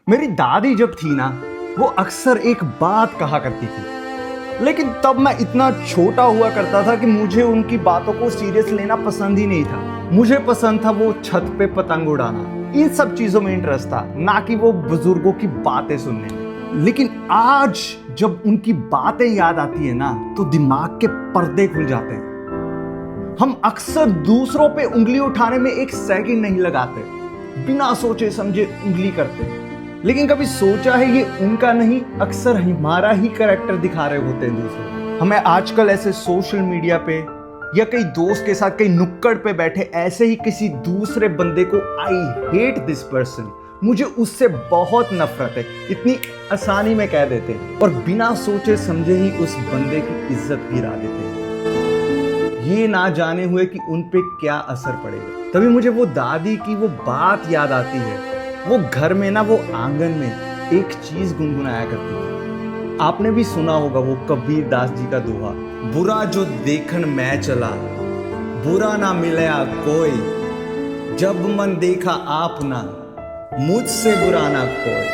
मेरी दादी जब थी ना, वो अक्सर एक बात कहा करती थी, लेकिन तब मैं इतना छोटा हुआ करता था कि मुझे उनकी बातों को सीरियस लेना पसंद ही नहीं था। मुझे पसंद था वो छत पे पतंग उड़ाना, इन सब चीजों में इंटरेस्ट था, ना कि वो बुजुर्गों की बातें सुनने में। लेकिन आज जब उनकी बातें याद आती है ना, तो दिमाग के पर्दे खुल जाते हैं। हम अक्सर दूसरों पे उंगली उठाने में एक सेकंड नहीं लगाते, बिना सोचे समझे उंगली करते हैं। लेकिन कभी सोचा है ये उनका नहीं, अक्सर हमारा ही कैरेक्टर दिखा रहे होते हैं दूसरों। हमें आजकल ऐसे सोशल मीडिया पे या कई दोस्त के साथ कहीं नुक्कड़ पे बैठे ऐसे ही किसी दूसरे बंदे को आई हेट दिस पर्सन, मुझे उससे बहुत नफरत है, इतनी आसानी में कह देते हैं और बिना सोचे समझे ही उस बंदे की इज्जत गिरा देते हैं, ये ना जाने हुए कि उन पे क्या असर पड़ेगा। तभी मुझे वो दादी की वो बात याद आती है। वो घर में ना, वो आंगन में एक चीज गुनगुनाया करती थी। आपने भी सुना होगा वो कबीर दास जी का दोहा, बुरा जो देखन मैं चला, बुरा ना मिलया कोई, जब मन देखा आप ना, मुझसे बुरा ना कोई।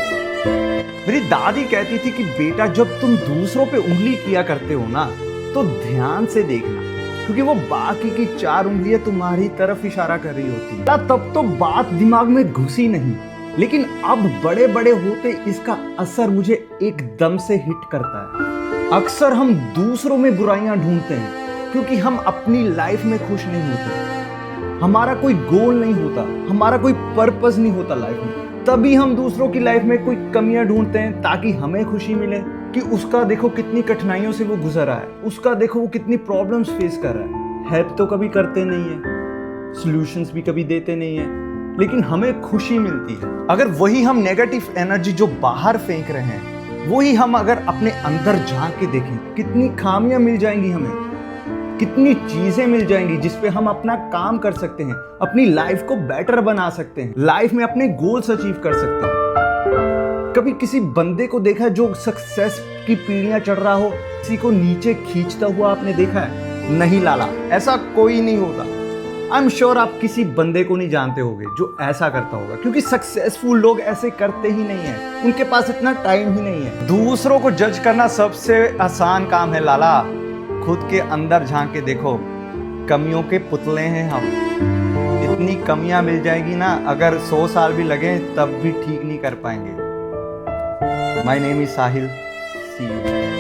मेरी दादी कहती थी कि बेटा, जब तुम दूसरों पे उंगली किया करते हो ना, तो ध्यान से देखना, क्योंकि वो बाकी की 4 उंगलियां तुम्हारी तरफ इशारा कर रही होती है। तब तो बात दिमाग में घुसी नहीं, लेकिन अब बड़े बड़े होते इसका असर मुझे एकदम से हिट करता है। अक्सर हम दूसरों में बुराइयां ढूंढते हैं क्योंकि हम अपनी लाइफ में खुश नहीं होते, हमारा कोई गोल नहीं होता, हमारा कोई पर्पस नहीं होता लाइफ में। तभी हम दूसरों की लाइफ में कोई कमियां ढूंढते हैं ताकि हमें खुशी मिले, कि उसका देखो कितनी कठिनाइयों से वो गुजर रहा है, उसका देखो वो कितनी प्रॉब्लम्स फेस कर रहा है। हेल्प तो कभी करते नहीं है, सॉल्यूशंस भी कभी देते नहीं है, लेकिन हमें खुशी मिलती है। अगर वही हम नेगेटिव एनर्जी जो बाहर फेंक रहे हैं, वही हम अगर अपने अंदर झांक के देखें, कितनी खामियां मिल जाएंगी हमें, कितनी चीजें मिल जाएंगी जिस पे हम अपना काम कर सकते हैं, अपनी लाइफ को बेटर बना सकते हैं, लाइफ में अपने गोल्स अचीव कर सकते हैं। कभी किसी बंदे को देखा है जो सक्सेस की पीढ़ियां चढ़ रहा हो, किसी को नीचे खींचता हुआ आपने देखा है? नहीं लाला, ऐसा कोई नहीं होता। आई एम श्योर आप किसी बंदे को नहीं जानते होगे जो ऐसा करता होगा, क्योंकि सक्सेसफुल लोग ऐसे करते ही नहीं है, उनके पास इतना टाइम ही नहीं है। दूसरों को जज करना सबसे आसान काम है लाला, खुद के अंदर झांक के देखो, कमियों के पुतले हैं हम। इतनी कमियां मिल जाएगी ना, अगर 100 साल भी लगे तब भी ठीक नहीं कर पाएंगे। My name is Sahil, see you.